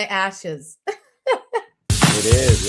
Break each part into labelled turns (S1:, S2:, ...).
S1: my ashes.
S2: It is.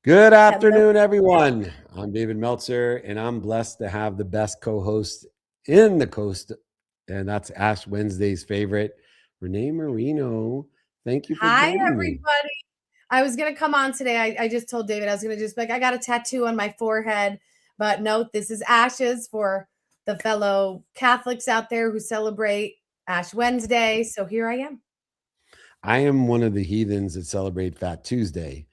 S2: Good afternoon, everyone. I'm David Meltzer, and I'm blessed to have the best co-host in the coast, and that's Ash Wednesday's favorite, Renee Marino. Thank you for joining me.
S1: Hi, everybody. I was going to come on today. I just told David I was going to just be like, I got a tattoo on my forehead, but no, this is ashes for the fellow Catholics out there who celebrate Ash Wednesday. So here I am.
S2: I am one of the heathens that celebrate Fat Tuesday.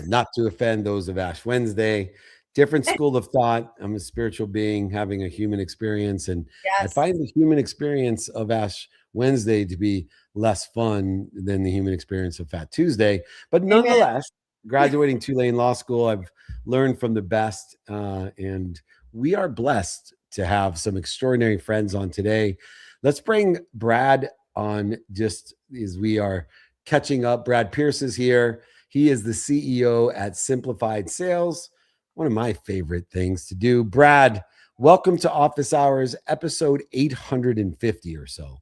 S2: Not to offend those of Ash Wednesday, different school of thought. I'm a spiritual being having a human experience, and yes, I find the human experience of Ash Wednesday to be less fun than the human experience of Fat Tuesday. But nonetheless, graduating Tulane Law School, I've learned from the best, and we are blessed to have some extraordinary friends on today. Let's bring Brad on just as we are catching up. Brad Pierce is here. He is the CEO at Simplified Sales, one of my favorite things to do. Brad, welcome to Office Hours, episode 850 or so.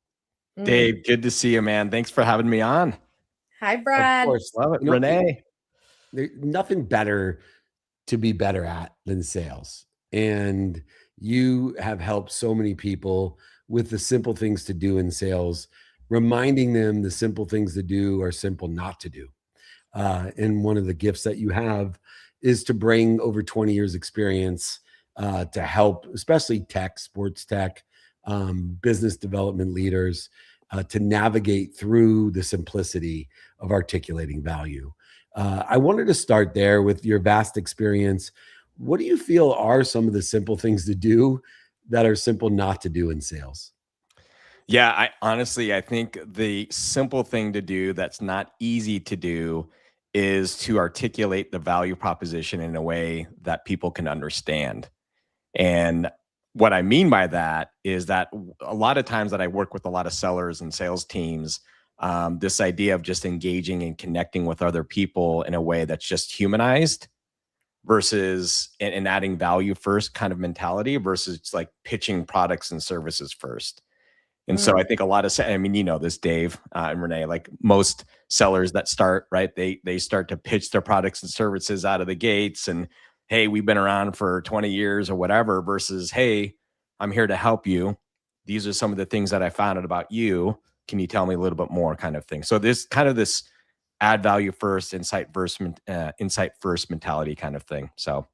S3: Dave, good to see you, man. Thanks for having me on.
S1: Hi, Brad.
S2: Of course.
S3: Love it. Renee.
S2: There's nothing better to be better at than sales. And you have helped so many people with the simple things to do in sales, reminding them the simple things to do are simple not to do. And one of the gifts that you have is to bring over 20 years experience to help, especially tech, sports tech, business development leaders to navigate through the simplicity of articulating value. I wanted to start there with your vast experience. What do you feel are some of the simple things to do that are simple not to do in sales?
S3: Yeah, I think the simple thing to do that's not easy to do is to articulate the value proposition in a way that people can understand. And what I mean by that is that a lot of times that I work with a lot of sellers and sales teams, this idea of just engaging and connecting with other people in a way that's just humanized versus and adding value first kind of mentality versus like pitching products and services first. And so I think a lot of, I mean, you know this, Dave and Renee, like most sellers that start, right, they start to pitch their products and services out of the gates and, hey, we've been around for 20 years or whatever versus, hey, I'm here to help you. These are some of the things that I found out about you. Can you tell me a little bit more kind of thing? So this kind of this add value first, insight first mentality kind of thing. So.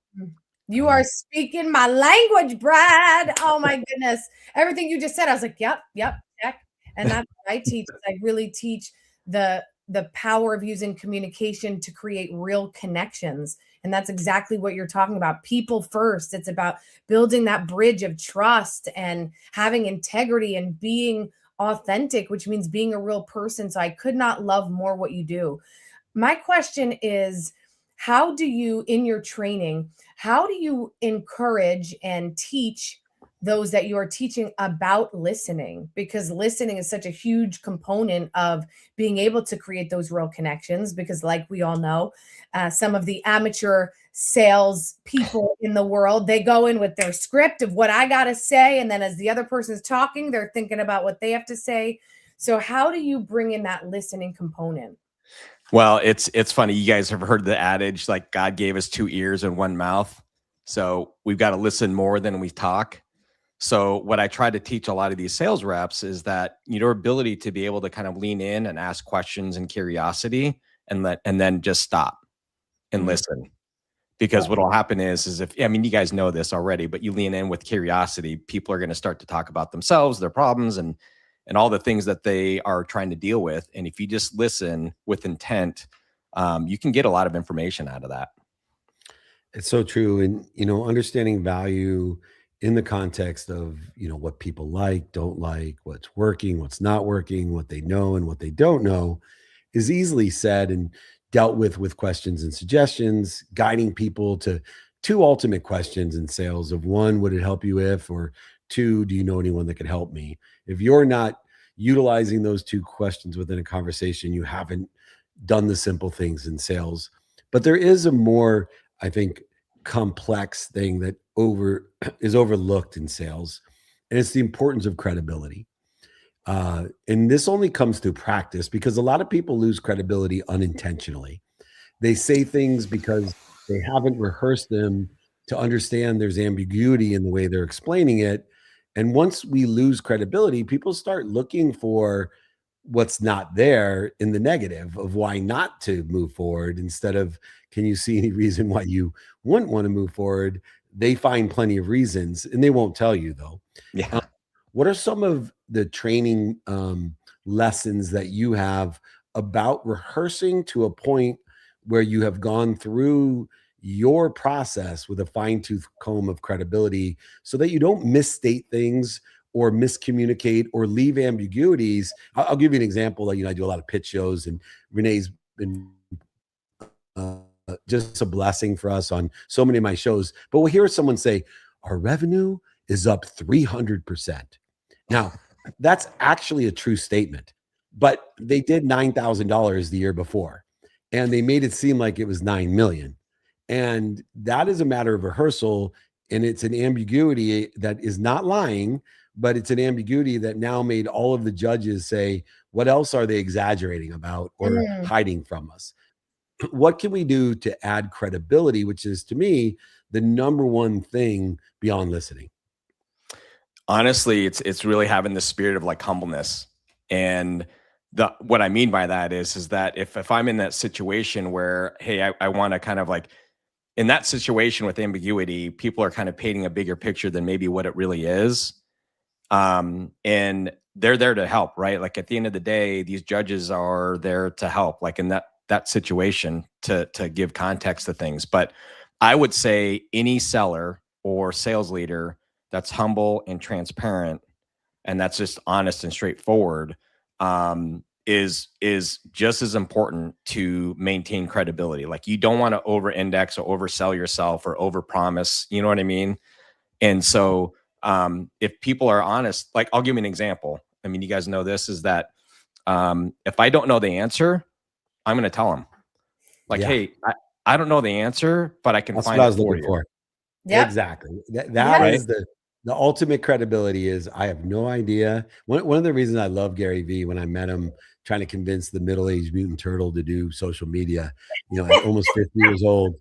S1: You are speaking my language, Brad. Oh my goodness. Everything you just said, I was like, yep, check. And that's what I teach. I really teach the power of using communication to create real connections. And that's exactly what you're talking about. People first. It's about building that bridge of trust and having integrity and being authentic, which means being a real person. So I could not love more what you do. My question is, how do you, in your training, how do you encourage and teach those that you are teaching about listening? Because listening is such a huge component of being able to create those real connections. Because like we all know, some of the amateur sales people in the world, they go in with their script of what I got to say. And then as the other person is talking, they're thinking about what they have to say. So how do you bring in that listening component?
S3: Well, it's funny. You guys have heard the adage, like God gave us 2 ears and 1 mouth. So we've got to listen more than we talk. So what I try to teach a lot of these sales reps is that your ability to be able to kind of lean in and ask questions and curiosity and then just stop and listen. Because what will happen is if, I mean, you guys know this already, but you lean in with curiosity, people are going to start to talk about themselves, their problems, and all the things that they are trying to deal with. And if you just listen with intent, you can get a lot of information out of that.
S2: It's so true. And, understanding value in the context of, what people like, don't like, what's working, what's not working, what they know and what they don't know, is easily said and dealt with questions and suggestions, guiding people to two ultimate questions in sales: of one, would it help you if, or two, do you know anyone that could help me? If you're not utilizing those two questions within a conversation, you haven't done the simple things in sales. But there is a more, I think, complex thing that is overlooked in sales, and it's the importance of credibility. And this only comes through practice, because a lot of people lose credibility unintentionally. They say things because they haven't rehearsed them to understand there's ambiguity in the way they're explaining it. And once we lose credibility, people start looking for what's not there in the negative of why not to move forward, instead of, can you see any reason why you wouldn't want to move forward? They find plenty of reasons, and they won't tell you, though.
S3: Yeah.
S2: What are some of the training lessons that you have about rehearsing to a point where you have gone through your process with a fine tooth comb of credibility, so that you don't misstate things or miscommunicate or leave ambiguities? I'll give you an example. I do a lot of pitch shows, and Renee's been just a blessing for us on so many of my shows. But we'll hear someone say, our revenue is up 300%. Now, that's actually a true statement, but they did $9,000 the year before, and they made it seem like it was 9 million. And that is a matter of rehearsal. And it's an ambiguity that is not lying, but it's an ambiguity that now made all of the judges say, what else are they exaggerating about or hiding from us? What can we do to add credibility, which is, to me, the number one thing beyond listening?
S3: Honestly, it's really having the spirit of like humbleness. And what I mean by that is that if I'm in that situation where, hey, I want to kind of like, in that situation with ambiguity, people are kind of painting a bigger picture than maybe what it really is. And they're there to help, right? Like at the end of the day, these judges are there to help, like in that situation, to give context to things. But I would say any seller or sales leader that's humble and transparent, and that's just honest and straightforward, is just as important to maintain credibility. Like you don't want to over index or oversell yourself or over promise, you know what I mean? And so if people are honest, like I'll give you an example. I mean, you guys know this, is that if I don't know the answer, I'm going to tell them like, hey, I don't know the answer, but I can find it for you.
S1: Yep.
S2: Exactly. That is the ultimate credibility. Is I have no idea. One of the reasons I love Gary Vee, when I met him trying to convince the middle-aged mutant turtle to do social media, at almost 50 years old,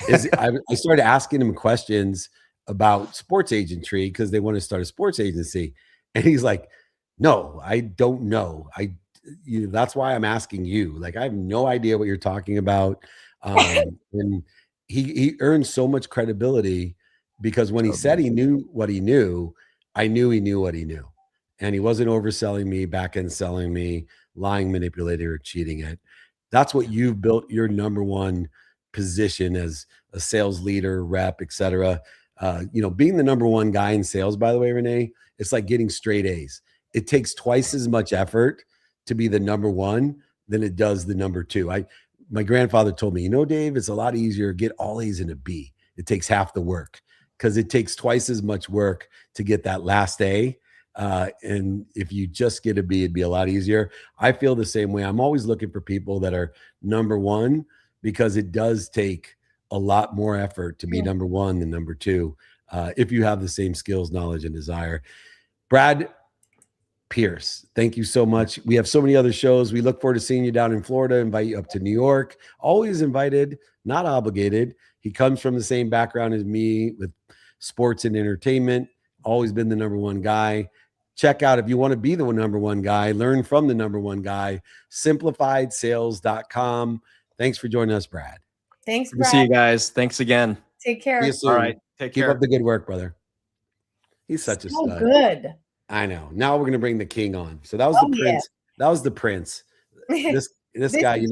S2: is I started asking him questions about sports agentry, because they want to start a sports agency. And he's like, no, I don't know. That's why I'm asking you. Like, I have no idea what you're talking about. And he earned so much credibility, because when he said he knew what he knew, I knew he knew what he knew. And he wasn't overselling me, back end selling me, lying, manipulating, or cheating it. That's what you've built your number one position as a sales leader, rep, etc. Being the number one guy in sales, by the way, Renee, it's like getting straight A's. It takes twice as much effort to be the number one than it does the number two. My grandfather told me, Dave, it's a lot easier to get all A's and a B. It takes half the work, because it takes twice as much work to get that last A. And if you just get a B, it'd be a lot easier. I feel the same way. I'm always looking for people that are number one, because it does take a lot more effort to be number one than number two, if you have the same skills, knowledge, and desire. Brad Pierce, thank you so much. We have so many other shows. We look forward to seeing you down in Florida, invite you up to New York. Always invited, not obligated. He comes from the same background as me with sports and entertainment, always been the number one guy. Check out, if you want to be the number one guy, learn from the number one guy, simplifiedsales.com. Thanks for joining us, Brad.
S1: Thanks,
S3: Brad. See you guys. Thanks again.
S1: Take care.
S3: All right. Take care.
S2: Keep up the good work, brother. He's such a stud.
S1: Good.
S2: I know. Now we're going to bring the king on. So that was the prince. Yeah. That was the prince. This guy,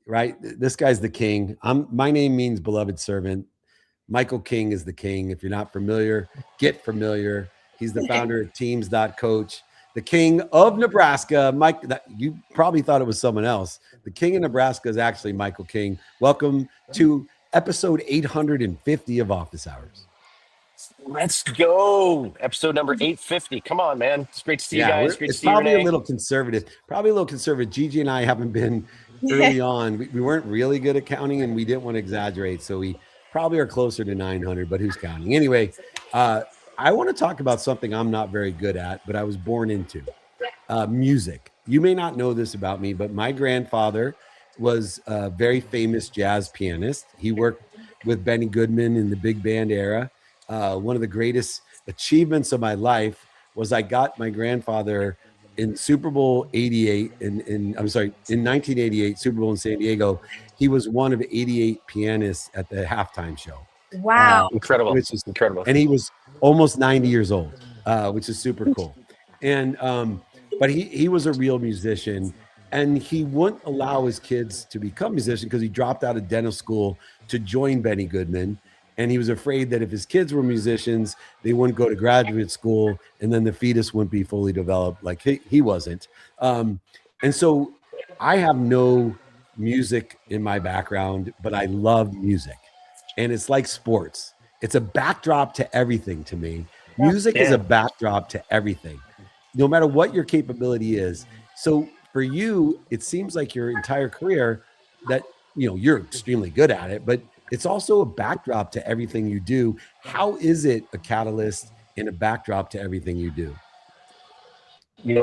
S2: right? This guy's the king. My name means beloved servant. Michael King is the king. If you're not familiar, get familiar. He's the founder of Teams.coach, the king of Nebraska. Mike, you probably thought it was someone else. The king of Nebraska is actually Michael King. Welcome to episode 850 of Office Hours.
S4: Let's go. Episode number 850. Come on, man. It's great to see you guys. Great to
S2: it's
S4: see you,
S2: probably
S4: Renee.
S2: a little conservative. Gigi and I haven't been early on. We weren't really good at counting, and we didn't want to exaggerate. So we probably are closer to 900, but who's counting? Anyway, I want to talk about something I'm not very good at, but I was born into music. You may not know this about me, but my grandfather was a very famous jazz pianist. He worked with Benny Goodman in the big band era. One of the greatest achievements of my life was I got my grandfather in Super Bowl 88 in 1988 Super Bowl in San Diego. He was one of 88 pianists at the halftime show.
S1: Wow.
S4: Incredible.
S2: Which is
S4: incredible.
S2: And he was almost 90 years old, which is super cool. And but he was a real musician, and he wouldn't allow his kids to become musicians because he dropped out of dental school to join Benny Goodman. And he was afraid that if his kids were musicians, they wouldn't go to graduate school, and then the fetus wouldn't be fully developed like he wasn't. And so I have no music in my background, but I love music. And it's like sports. It's a backdrop to everything to me. Music is a backdrop to everything, no matter what your capability is. So for you, it seems like your entire career that, you're extremely good at it, but it's also a backdrop to everything you do. How is it a catalyst and a backdrop to everything you do?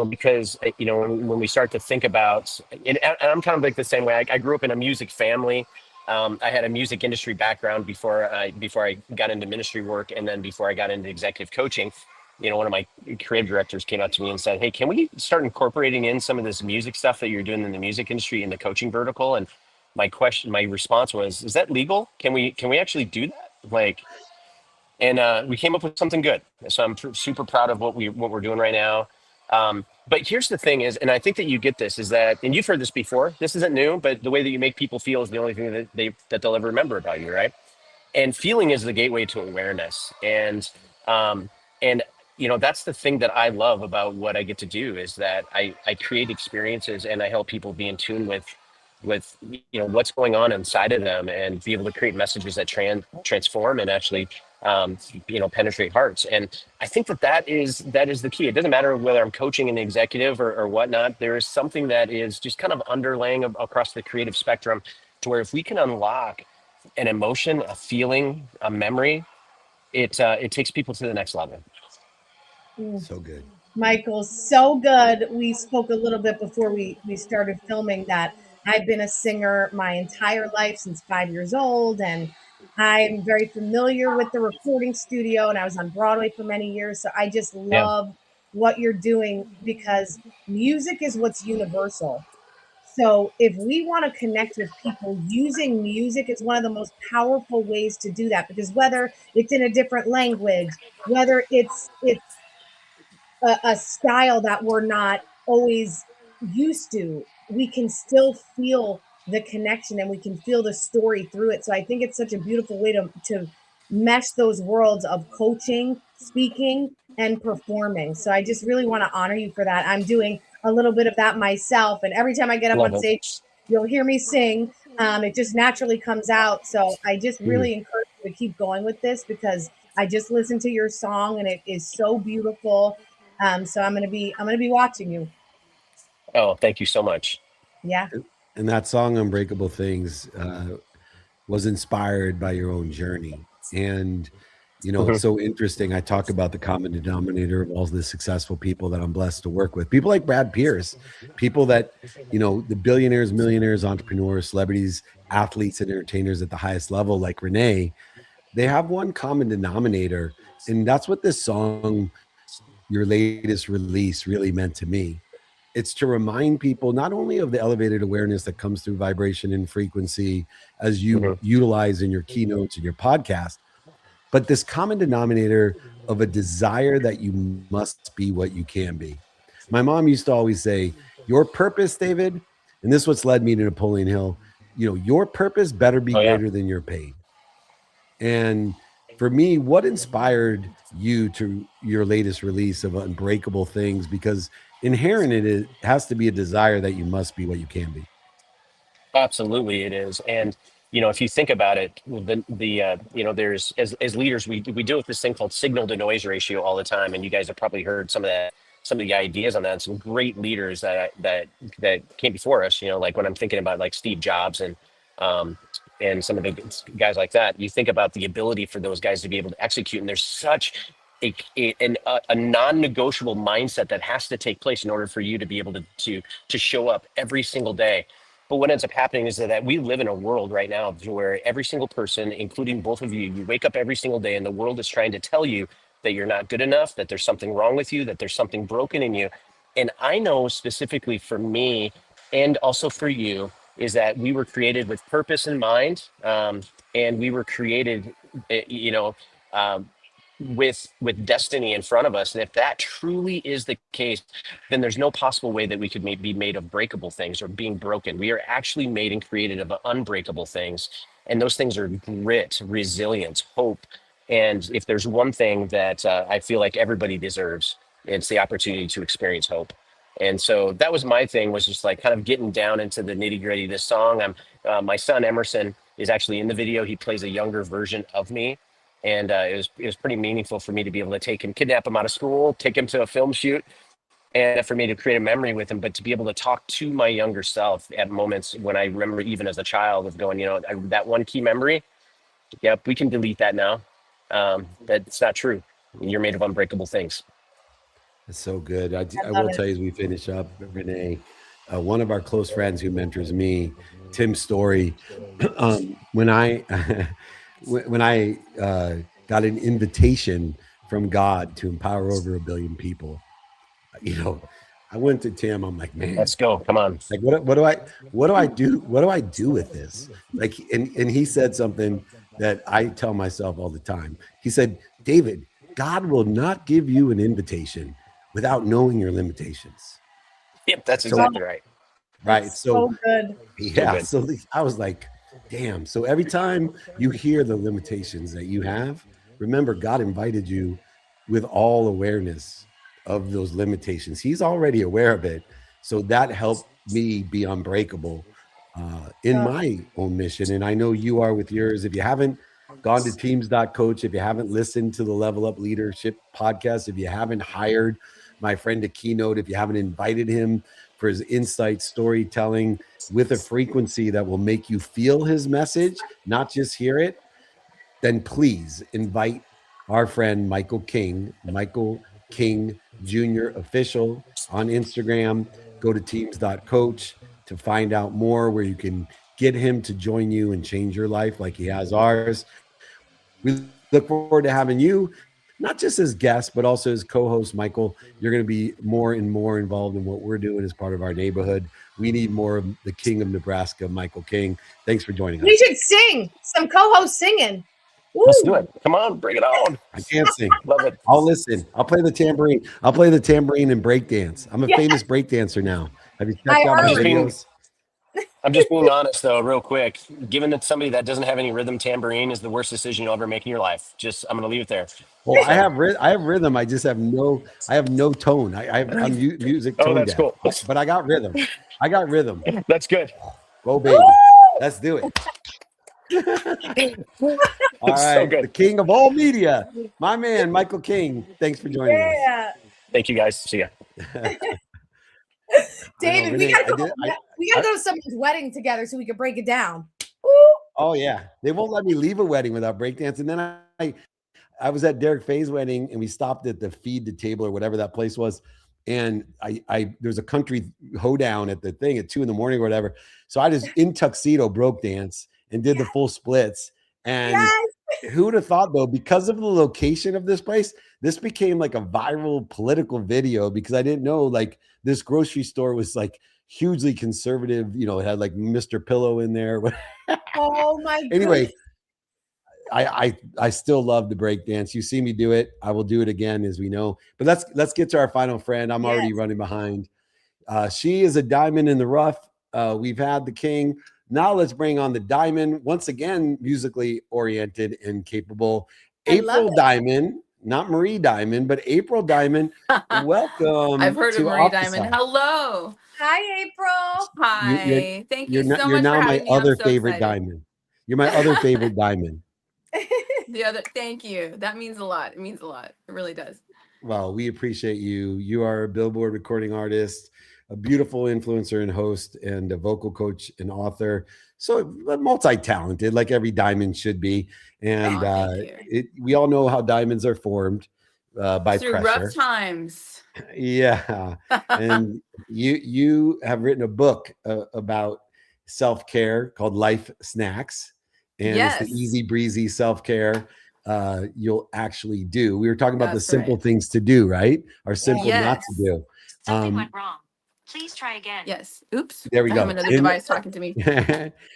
S4: Because, when we start to think about, and I'm kind of like the same way. I grew up in a music family. I had a music industry background before I got into ministry work, and then before I got into executive coaching. One of my creative directors came up to me and said, "Hey, can we start incorporating in some of this music stuff that you're doing in the music industry in the coaching vertical?" And my response was, "Is that legal? Can we actually do that?" And we came up with something good. So I'm super proud of what we're doing right now. But here's the thing is, and I think that you get this, is that, and you've heard this before, this isn't new, but the way that you make people feel is the only thing that they'll ever remember about you, right? And feeling is the gateway to awareness. And that's the thing that I love about what I get to do, is that I create experiences and I help people be in tune with what's going on inside of them, and be able to create messages that transform and actually penetrate hearts. And I think that is the key. It doesn't matter whether I'm coaching an executive or whatnot. There is something that is just kind of underlaying across the creative spectrum, to where if we can unlock an emotion, a feeling, a memory, it takes people to the next level.
S2: So good.
S1: Michael, so good. We spoke a little bit before we started filming that I've been a singer my entire life, since 5 years old, and I'm very familiar with the recording studio, and I was on Broadway for many years. So I just love what you're doing, because music is what's universal. So if we want to connect with people, using music is one of the most powerful ways to do that, because whether it's in a different language, whether it's a style that we're not always used to, we can still feel the connection and we can feel the story through it. So I think it's such a beautiful way to mesh those worlds of coaching, speaking, and performing. So I just really want to honor you for that. I'm doing a little bit of that myself, and every time I get up on stage, you'll hear me sing. It just naturally comes out. So I just really encourage you to keep going with this, because I just listened to your song and it is so beautiful. So I'm gonna be watching you.
S4: Oh, thank you so much.
S1: Yeah.
S2: And that song, Unbreakable Things, was inspired by your own journey. And it's so interesting. I talk about the common denominator of all the successful people that I'm blessed to work with. People like Brad Pierce, people that, the billionaires, millionaires, entrepreneurs, celebrities, athletes, and entertainers at the highest level, like Renee, they have one common denominator. And that's what this song, your latest release, really meant to me. It's to remind people not only of the elevated awareness that comes through vibration and frequency, as you utilize in your keynotes and your podcast, but this common denominator of a desire that you must be what you can be. My mom used to always say, your purpose, David, and this is what's led me to Napoleon Hill, your purpose better be greater than your pain. And for me, what inspired you to your latest release of Unbreakable Things? Because inherent in it has to be a desire that you must be what you can be.
S4: Absolutely, it is. And if you think about it, there's as leaders, we deal with this thing called signal to noise ratio all the time, and you guys have probably heard some of the ideas on that. Some great leaders that came before us. Like when I'm thinking about like Steve Jobs um, and some of the guys like that, you think about the ability for those guys to be able to execute, and there's such a non-negotiable mindset that has to take place in order for you to be able to show up every single day. But what ends up happening is that we live in a world right now where every single person, including both of you, you wake up every single day and the world is trying to tell you that you're not good enough, that there's something wrong with you, that there's something broken in you. And I know specifically for me and also for you is that we were created with purpose in mind, and we were created, eh, you know, um, with destiny in front of us. And if that truly is the case, then there's no possible way that we could be made of breakable things or being broken. We are actually made and created of unbreakable things. And those things are grit, resilience, hope. And if there's one thing that I feel like everybody deserves, it's the opportunity to experience hope. And so that was my thing, was just like kind of getting down into the nitty gritty of this song. My son Emerson is actually in the video. He plays a younger version of me, and it was pretty meaningful for me to be able to take him, kidnap him out of school, take him to a film shoot, and for me to create a memory with him, but to be able to talk to my younger self at moments when I remember, even as a child, of going, that one key memory. Yep, we can delete that now. That's not true. You're made of unbreakable things.
S2: That's so good. I
S1: love
S2: will
S1: it.
S2: tell you as we finish up, Renee, one of our close friends who mentors me, Tim Story, when I when I got an invitation from God to empower over 1 billion people, I went to Tim. I'm like, man,
S4: Let's go. Come on.
S2: like what do I do with this? Like, and he said something that I tell myself all the time. He said, David, God will not give you an invitation without knowing your limitations.
S4: Yep, that's
S2: So
S4: exactly right.
S2: right.
S1: That's
S2: So
S1: so good.
S2: yeah.
S4: good.
S2: So I was like, damn. So every time you hear the limitations that you have, remember God invited you with all awareness of those limitations. He's already aware of it. So that helped me be unbreakable in
S1: Uh,
S2: my own mission. And I know you are with yours. If you haven't gone to teams.coach, if you haven't listened to the Level Up Leadership podcast, if you haven't hired my friend to keynote, if you haven't invited him for his insight storytelling with a frequency that will make you feel his message, not just hear it, then please invite our friend Michael King Jr. official on Instagram. Go to teams.coach to find out more, where you can get him to join you and change your life like he has ours. We look forward to having you, not just as guest, but also as co-host. Michael, you're going to be more and more involved in what we're doing as part of our neighborhood. We need more of the king of Nebraska, Michael King. Thanks for joining us.
S1: We should sing some co-host singing.
S4: Let's do
S1: Woo!
S4: it. Come on, bring it on.
S2: I can't sing.
S4: Love it.
S2: I'll listen. I'll play the tambourine. I'll play the tambourine and break dance. I'm a
S1: Yeah.
S2: famous break dancer now. Have you
S1: I
S2: checked out my
S1: heard.
S2: videos?
S4: I'm just being honest though, real quick. Given that somebody that doesn't have any rhythm, tambourine is the worst decision you'll ever make in your life. I'm gonna leave it there.
S2: Well, I have rhythm. I just have no tone. I'm music tone
S4: Oh, that's
S2: deaf.
S4: cool.
S2: But I got rhythm.
S4: That's good.
S2: Go baby.
S1: Woo!
S2: Let's do it. All
S4: It's so
S2: right.
S4: good.
S2: The king of all media, my man, Michael King. Thanks for joining us.
S1: Yeah.
S4: Thank you guys. See ya.
S1: David, we
S2: Renee,
S1: gotta go. We gotta go to someone's wedding together so we can break it down. Woo!
S2: Oh yeah, they won't let me leave a wedding without breakdance. And then I was at Derek Faye's wedding, and we stopped at the Feed the Table or whatever that place was, and there's a country hoedown at the thing at 2 a.m. or whatever. So I just in tuxedo broke dance and did the full splits. And
S1: Yes.
S2: who would have thought, though, because of the location of this place, this became like a viral political video, because I didn't know, like, this grocery store was like hugely conservative. It had like Mr. Pillow in there.
S1: Oh my
S2: Anyway,
S1: goodness.
S2: I still love the break dance. You see me do it, I will do it again, as we know. But let's get to our final friend. I'm already running behind. She is a diamond in the rough. We've had the king Now let's bring on the diamond, once again, musically oriented and capable.
S1: I love
S2: April
S1: it.
S2: Diamond, not Marie Diamond, but April Diamond.
S5: I've
S2: Welcome
S5: heard of
S2: to
S5: Marie Diamond.
S2: Opposite.
S5: Hello.
S1: Hi, April.
S2: You, you're
S5: Hi. Thank you
S2: not,
S5: so
S2: you're
S5: much for
S2: now my
S5: having me. I'm
S2: other
S5: so
S2: favorite
S5: excited.
S2: diamond. You're my other favorite diamond.
S5: Thank you. That means a lot. It means a lot. It really does.
S2: Well, we appreciate you. You are a Billboard recording artist, a beautiful influencer and host, and a vocal coach and author. So multi-talented, like every diamond should be. And
S5: Thank you.
S2: we all know how diamonds are formed by
S5: Through
S2: pressure.
S5: rough times.
S2: Yeah. And you have written a book about self-care called Life Snacks. And
S5: Yes.
S2: it's the easy breezy self-care you'll actually do. We were talking about the
S5: That's
S2: simple
S5: right.
S2: things to do, right? Or simple not to
S5: Yes.
S2: do.
S6: Something went wrong. Please try again.
S5: Yes. Oops.
S2: There we
S5: I
S2: go.
S5: have another device talking to me.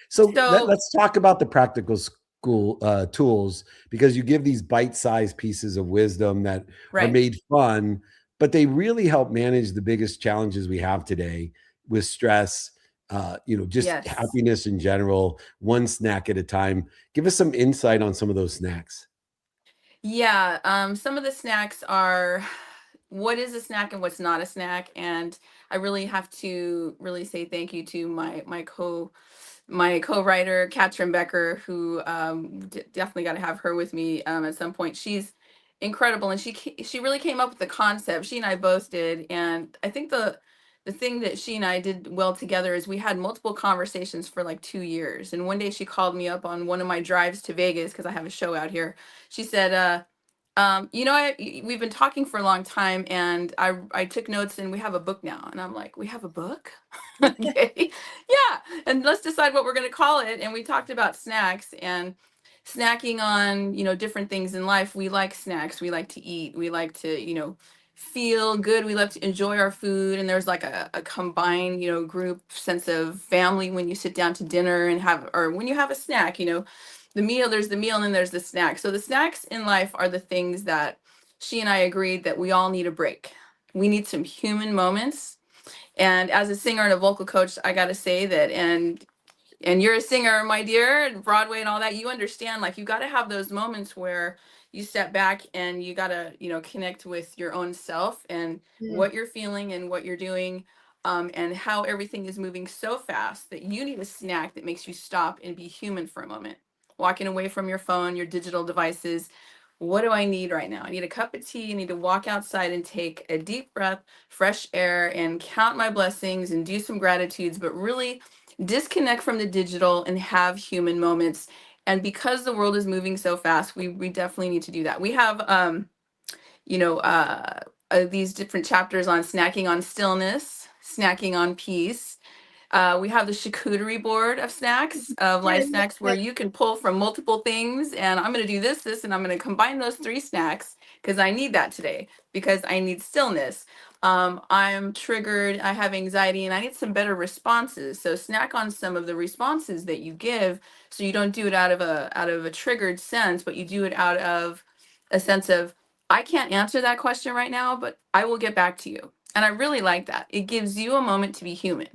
S2: So
S5: So-
S2: let's talk about the practical school tools, because you give these bite-sized pieces of wisdom that are
S5: Right.
S2: made fun, but they really help manage the biggest challenges we have today with stress, just
S5: Yes.
S2: happiness in general, one snack at a time. Give us some insight on some of those snacks.
S5: Yeah, some of the snacks are what is a snack and what's not a snack. And I really have to really say thank you to my co-writer, Katrin Becker, who definitely got to have her with me at some point. She's incredible, and she really came up with the concept. She and I both did, and I think the thing that she and I did well together is we had multiple conversations for like 2 years. And one day she called me up on one of my drives to Vegas because I have a show out here. She said, we've been talking for a long time, and I took notes, and we have a book now. And I'm like, we have a book? Okay. Yeah. And let's decide what we're going to call it. And we talked about snacks and snacking on, different things in life. We like snacks. We like to eat. We like to, feel good. We love to enjoy our food. And there's like a combined, group sense of family when you sit down to dinner or when you have a snack, there's the meal and then there's the snack. So the snacks in life are the things that she and I agreed that we all need a break. We need some human moments. And as a singer and a vocal coach, I got to say that, and you're a singer, my dear, and Broadway and all that, you understand, like, you got to have those moments where you step back and you got to, connect with your own self and what you're feeling and what you're doing, and how everything is moving so fast that you need a snack that makes you stop and be human for a moment. Walking away from your phone, your digital devices. What do I need right now? I need a cup of tea. I need to walk outside and take a deep breath, fresh air, and count my blessings and do some gratitudes, but really disconnect from the digital and have human moments. And because the world is moving so fast, we definitely need to do that. We have these different chapters on snacking on stillness, snacking on peace. We have the charcuterie board of snacks, of life snacks, where you can pull from multiple things. And I'm going to do this, and I'm going to combine those 3 snacks because I need that today, because I need stillness. I'm triggered, I have anxiety, and I need some better responses. So snack on some of the responses that you give, so you don't do it out of a triggered sense, but you do it out of a sense of, I can't answer that question right now, but I will get back to you. And I really like that. It gives you a moment to be human.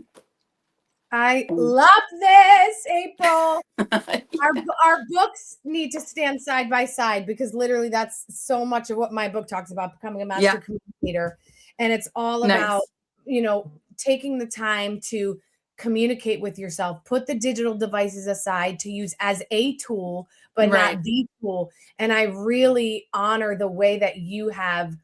S1: I love this, April. Our books need to stand side by side, because literally that's so much of what my book talks about, becoming a master communicator. And it's all about, taking the time to communicate with yourself, put the digital devices aside to use as a tool, but not the tool. And I really honor the way that you have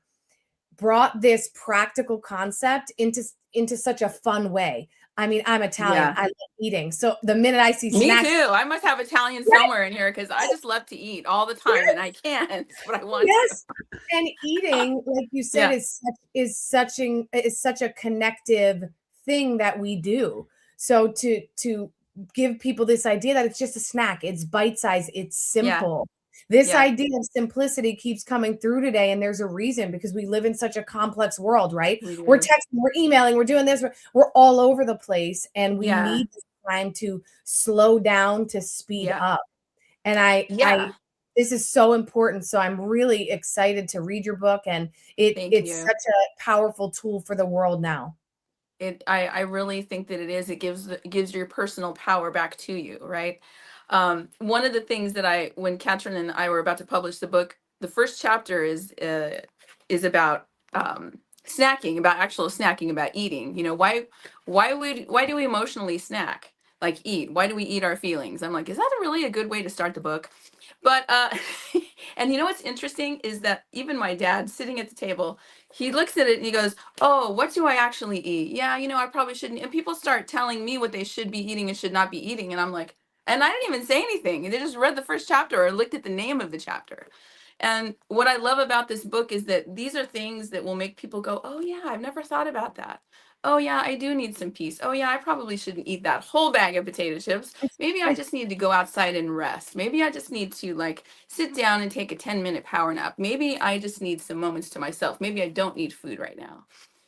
S1: brought this practical concept into such a fun way. I mean, I'm Italian.
S5: Yeah.
S1: I love eating. So the minute I see
S5: Me
S1: snacks,
S5: too. I must have Italian somewhere in here, because I just love to eat all the time, and I can't. It's what I want to.
S1: And eating, like you said, is such a connective thing that we do. So to give people this idea that it's just a snack, it's bite-sized, it's simple. This idea of simplicity keeps coming through today, and there's a reason, because we live in such a complex world, right? We're texting, we're emailing, we're doing this, we're all over the place, and we need this time to slow down, to speed up. And this is so important. So I'm really excited to read your book, and it's such a powerful tool for the world now.
S5: I really think that it is. It gives your personal power back to you, right? One of the things that when Catherine and I were about to publish the book, the first chapter is about snacking, about actual snacking, about eating. You know, why do we emotionally snack? Like eat. Why do we eat our feelings? I'm like, is that really a good way to start the book? But and you know what's interesting is that even my dad sitting at the table, he looks at it and he goes, "Oh, what do I actually eat? Yeah, you know, I probably shouldn't." And people start telling me what they should be eating and should not be eating, and I'm like, and I didn't even say anything. They just read the first chapter or looked at the name of the chapter. And what I love about this book is that these are things that will make people go, "Oh yeah, I've never thought about that. Oh yeah, I do need some peace. Oh yeah, I probably shouldn't eat that whole bag of potato chips. Maybe I just need to go outside and rest. Maybe I just need to like sit down and take a 10-minute power nap. Maybe I just need some moments to myself. Maybe I don't need food right now."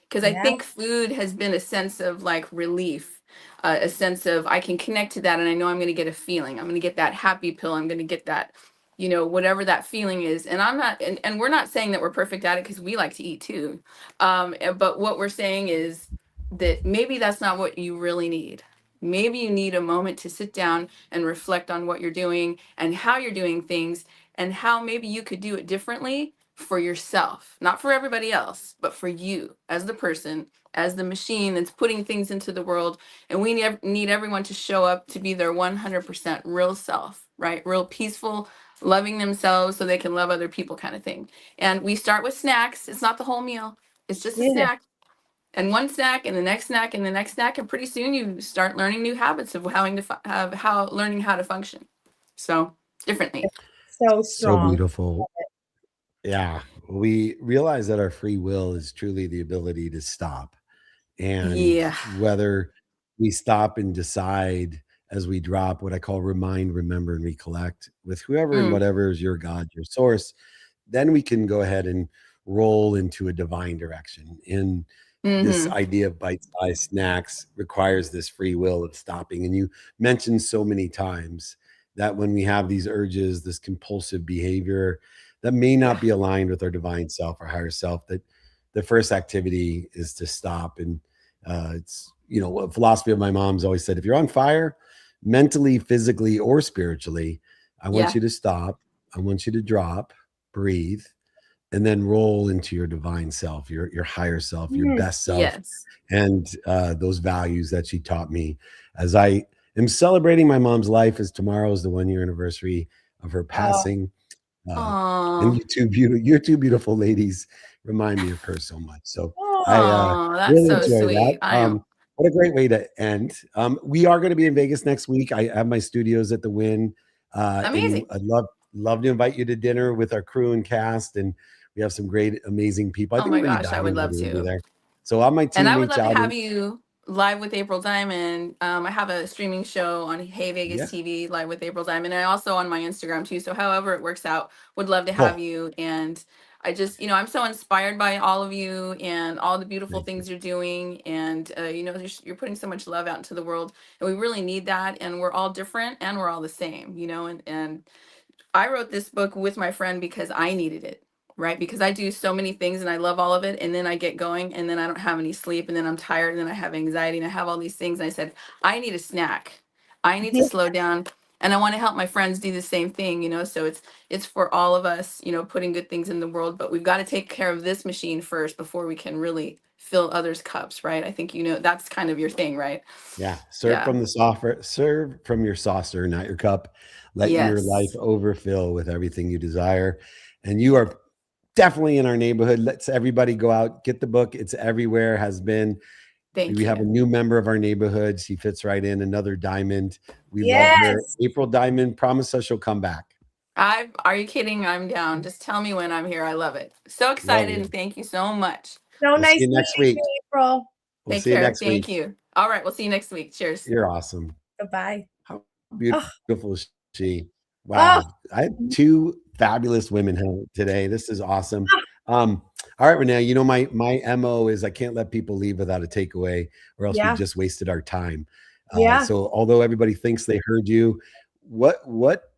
S5: Because I
S1: Yeah.
S5: think food has been a sense of like relief, a sense of I can connect to that and I know I'm going to get a feeling. I'm going to get that happy pill. I'm going to get that, you know, whatever that feeling is. And I'm not, and we're not saying that we're perfect at it because we like to eat too. But what we're saying is that maybe that's not what you really need. Maybe you need a moment to sit down and reflect on what you're doing and how you're doing things and how maybe you could do it differently for yourself, not for everybody else, but for you as the person, as the machine that's putting things into the world. And we need everyone to show up to be their 100% real self, right? Real peaceful, loving themselves so they can love other people kind of thing. And we start with snacks. It's not the whole meal. It's just a
S1: Yeah.
S5: snack and one snack and the next snack and the next snack. And pretty soon you start learning new habits of learning how to function. So differently.
S1: So
S2: So
S1: strong.
S2: beautiful. Yeah. We realize that our free will is truly the ability to stop. And
S5: Yeah.
S2: whether we stop and decide as we drop what I call remind, remember, and recollect with whoever and
S5: Mm,
S2: whatever is your God, your source, then we can go ahead and roll into a divine direction. And this
S5: mm-hmm.
S2: idea of bite-sized snacks requires this free will of stopping. And you mentioned so many times that when we have these urges, this compulsive behavior that may
S5: Yeah.
S2: not be aligned with our divine self or higher self, that the first activity is to stop. And it's, you know, a philosophy of my mom's always said, if you're on fire, mentally, physically, or spiritually, I want
S5: Yeah.
S2: you to stop. I want you to drop, breathe, and then roll into your divine self, your higher self, your
S1: Mm.
S2: best self,
S5: Yes.
S2: and those values that she taught me. As I am celebrating my mom's life, as tomorrow is the 1 year anniversary of her
S1: Oh,
S2: passing, uh, and
S5: Oh,
S2: your two beautiful ladies remind me of her so much. So I
S1: oh,
S5: oh, that's
S2: really
S5: so
S2: enjoy that.
S5: sweet. I am
S2: What a great way to end. We are going to be in Vegas next week. I have my studios at the Win, and
S5: amazing.
S2: I'd love to invite you to dinner with our crew and cast. And we have some great, amazing people. I
S5: Oh
S2: think
S5: my
S2: Marie
S5: gosh, I would
S2: Diamond
S5: love
S2: will be
S5: to.
S2: there. So all my
S5: And I would
S2: teammates
S5: love to
S2: out
S5: have
S2: in,
S5: you live with April Diamond. I have a streaming show on Hey Vegas
S2: yeah,
S5: TV, live with April Diamond, and I also on my Instagram too. So however it works out, would love to have
S2: cool.
S5: you. And I just, you know, I'm so inspired by all of you and all the beautiful
S2: Thank you.
S5: things you're doing. And you know, you're putting so much love out into the world, and we really need that. And we're all different, and we're all the same, you know. And I wrote this book with my friend because I needed it, right? Because I do so many things and I love all of it. And then I get going and then I don't have any sleep and then I'm tired and then I have anxiety and I have all these things. And I said, I need a snack. I need to slow down. And I want to help my friends do the same thing, you know. So it's for all of us, you know, putting good things in the world. But we've got to take care of this machine first before we can really fill others' cups, right? I think you know that's kind of your thing, right?
S2: Yeah, serve
S5: Yeah.
S2: from the saucer, serve from your saucer, not your cup. Let your life
S5: Yes.
S2: overfill with everything you desire. And you are definitely in our neighborhood. Let's everybody go out, get the book. It's everywhere, has been.
S5: Thank
S2: We have a
S5: you.
S2: new member of our neighborhood. She fits right in, another diamond. We love her.
S1: yes.
S2: April Diamond, promise us she'll come back.
S5: Are you kidding? I'm down. Just tell me when I'm here. I love it. So
S2: Love
S5: excited
S2: you.
S5: and thank you so much.
S1: So
S2: We'll see
S1: nice
S2: you next
S1: meeting
S2: week.
S1: you, April.
S2: We'll
S5: Take
S2: see you
S5: care.
S2: next
S5: Thank
S2: week.
S5: you. All right. We'll see you next week. Cheers.
S2: You're awesome.
S1: Goodbye.
S2: How
S1: Oh,
S2: beautiful is she?
S1: oh,
S2: Wow. I had two fabulous women here today. This is awesome. All right, Renee, you know, my MO is I can't let people leave without a takeaway or else we've
S1: yeah,
S2: just wasted our time.
S1: yeah.
S2: So although everybody thinks they heard you, what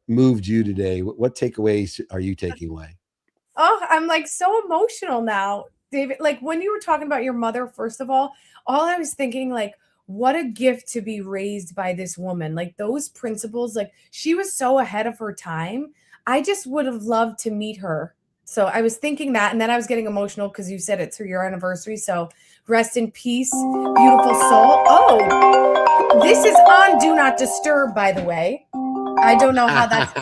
S2: moved you today? What takeaways are you taking away?
S1: Oh, I'm like so emotional now. David, like when you were talking about your mother, first of all I was thinking like, what a gift to be raised by this woman. Like those principles, like she was so ahead of her time. I just would have loved to meet her. So I was thinking that, and then I was getting emotional because you said it's your anniversary. So rest in peace, beautiful soul. Oh, this is on Do Not Disturb, by the way. I don't know how that's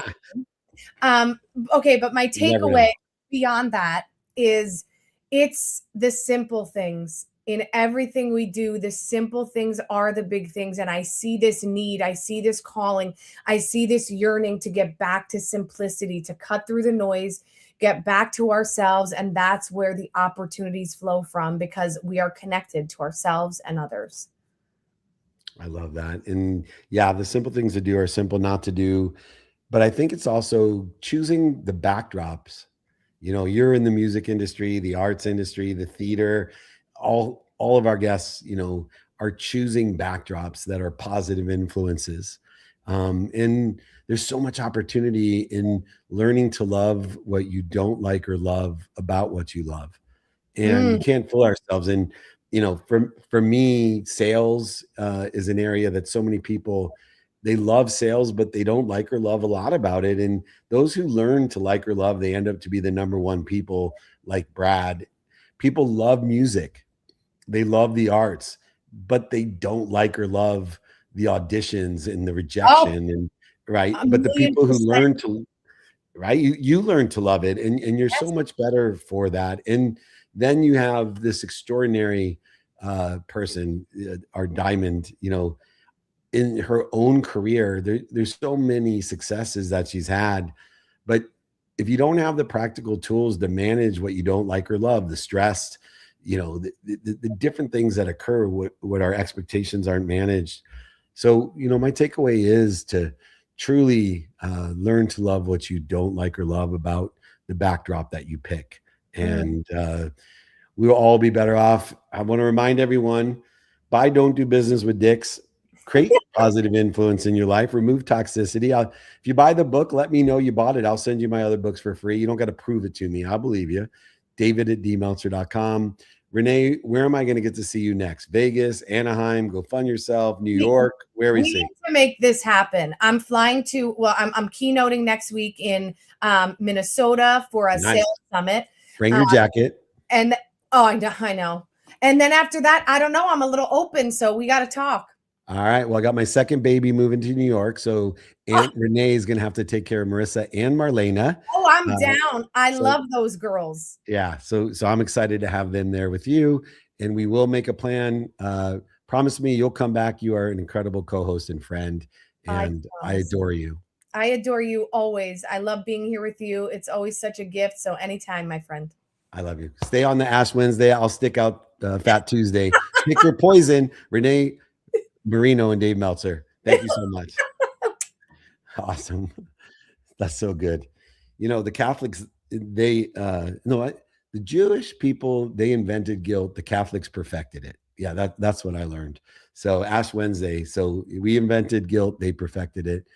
S1: um okay, but my
S2: You never
S1: takeaway
S2: know.
S1: beyond that is it's the simple things in everything we do. The simple things are the big things. And I see this need, I see this calling, I see this yearning to get back to simplicity, to cut through the noise, get back to ourselves. And that's where the opportunities flow from, because we are connected to ourselves and others.
S2: I love that. And yeah, the simple things to do are simple not to do. But I think it's also choosing the backdrops. You're in the music industry, the arts industry, the theater, all of our guests, are choosing backdrops that are positive influences. And there's so much opportunity in learning to love what you don't like or love about what you love. And we
S1: Mm.
S2: can't fool ourselves. And for me, sales is an area that so many people, they love sales, but they don't like or love a lot about it. And those who learn to like or love, they end up to be the number one people, like Brad. People love music, they love the arts, but they don't like or love the auditions and the
S1: Oh,
S2: rejection, and right.
S1: a
S2: But the
S1: million
S2: people who
S1: percent.
S2: learn to, right, you learn to love it, and you're so
S1: Yes.
S2: much better for that. And then you have this extraordinary person, our diamond, in her own career. There's so many successes that she's had, but if you don't have the practical tools to manage what you don't like or love, the stress, the different things that occur, what our expectations aren't managed. So, my takeaway is to truly learn to love what you don't like or love about the backdrop that you pick.
S1: Mm.
S2: And we will all be better off. I want to remind everyone, buy Don't Do Business with Dicks. Create positive influence in your life. Remove toxicity. If you buy the book, let me know you bought it. I'll send you my other books for free. You don't got to prove it to me. I'll believe you. David@dmeltzer.com. Renee, where am I going to get to see you next? Vegas, Anaheim, go fund yourself, New
S1: We,
S2: York. Where are
S1: we
S2: we
S1: need
S2: seeing?
S1: to make this happen. I'm flying to, well, I'm keynoting next week in Minnesota for a
S2: Nice.
S1: sales summit.
S2: Bring
S1: Uh,
S2: your jacket.
S1: and oh, I know. And then after that, I don't know. I'm a little open, so we got to talk.
S2: All right. Well, I got my second baby moving to New York. So
S1: Oh,
S2: Aunt Renee is going to have to take care of Marissa and Marlena.
S1: oh, I'm
S2: Uh,
S1: down. I
S2: so
S1: love those girls.
S2: yeah, so I'm excited to have them there with you, and we will make a plan. Promise me you'll come back. You are an incredible co-host and friend,
S1: I
S2: and I
S1: promise.
S2: adore you.
S1: I adore you always. I love being here with you. It's always such a gift. So anytime, my friend.
S2: I love you. Stay on the Ash Wednesday. I'll stick out Fat Tuesday. Pick your poison. Renee, Marino, and Dave Meltzer. Thank you so much. Awesome. That's so good. The Catholics, they no, the Jewish people, they invented guilt. The Catholics perfected it. Yeah, that's what I learned. So Ash Wednesday. So we invented guilt, they perfected it.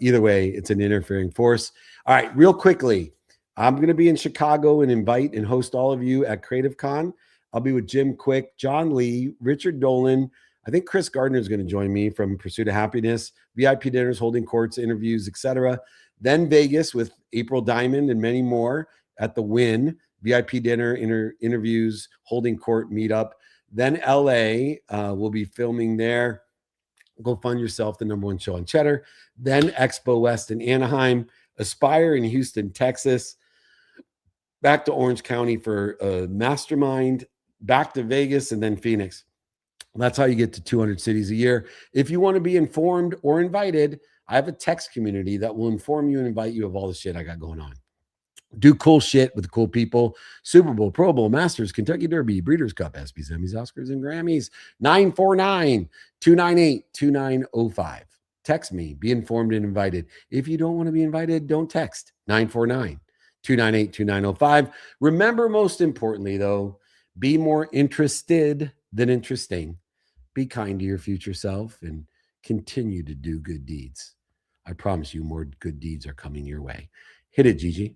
S2: Either way, it's an interfering force. All right, real quickly, I'm going to be in Chicago and invite and host all of you at Creative Con. I'll be with Jim Quick, John Lee, Richard Dolan. I think Chris Gardner is going to join me from Pursuit of Happiness, VIP dinners, holding courts, interviews, etc. Then Vegas with April Diamond and many more at the Win, VIP dinner, interviews, holding court meetup. Then LA, we'll be filming there. Go Fund Yourself, the number one show on Cheddar. Then Expo West in Anaheim, Aspire in Houston, Texas. Back to Orange County for a mastermind, back to Vegas, and then Phoenix. That's how you get to 200 cities a year. If you want to be informed or invited, I have a text community that will inform you and invite you of all the shit I got going on. Do cool shit with cool people. Super Bowl, Pro Bowl, Masters, Kentucky Derby, Breeders' Cup, ESPYs, Emmys, Oscars, and Grammys. 949-298-2905. Text me. Be informed and invited. If you don't want to be invited, don't text. 949-298-2905. Remember, most importantly, though, be more interested than interesting. Be kind to your future self and continue to do good deeds. I promise you more good deeds are coming your way. Hit it, Gigi.